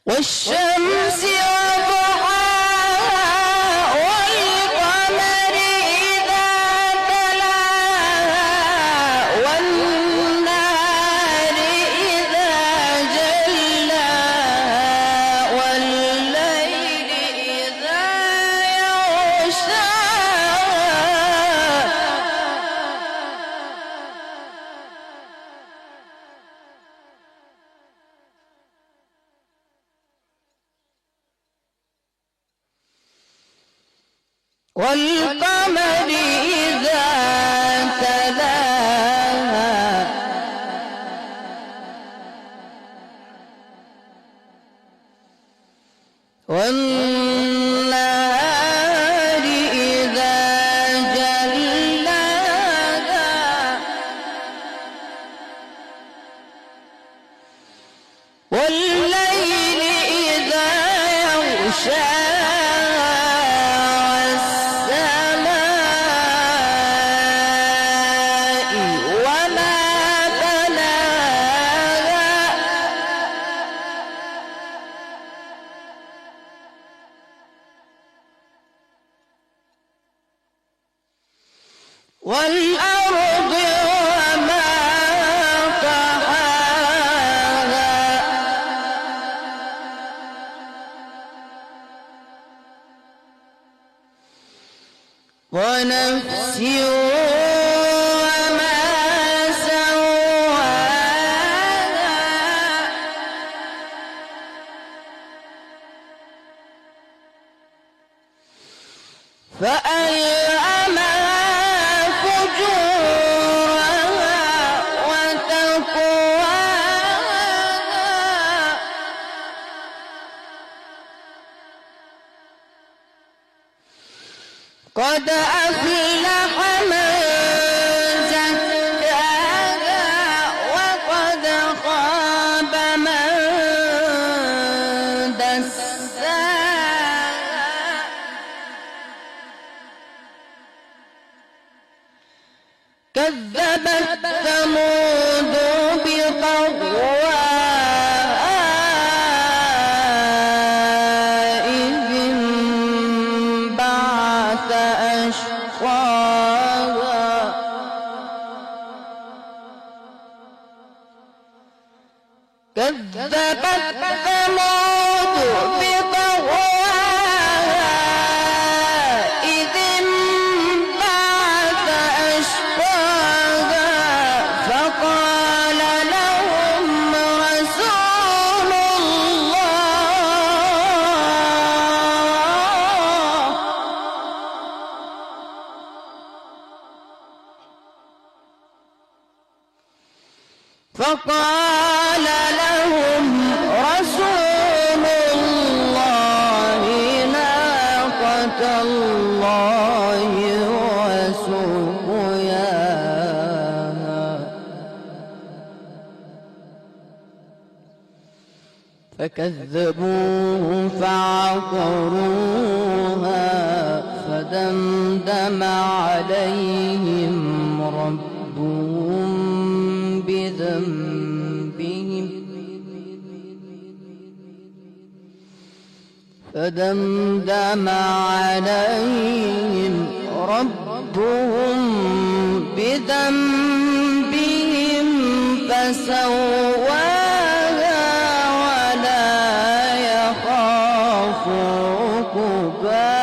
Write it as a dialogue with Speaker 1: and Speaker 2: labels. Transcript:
Speaker 1: والشمس وضحاها والقمر إذا تلاها والنهار إذا جلاها والليل إذا يغشاها والقمر إذا تلاها والنهار إذا جلاها والليل إذا يغشاها والأرض وما طحاها ونفس وما سواها فألهمها فجورها وتقواها قد أفلح من زكاها وقد خاب من دساها كذبت ثمود بطغواها إذ انبعث أشقاها كذبت ثمود بطغواها إذ انبعث أشقاها فقال لهم رسول الله فقال لهم رسول الله ناقة الله وسقياها فكذبوه فعقروها فدمدم عليهم ربهم بذنبهم فدمدم عليهم ربهم بذنبهم فسواها ولا يخاف عقباها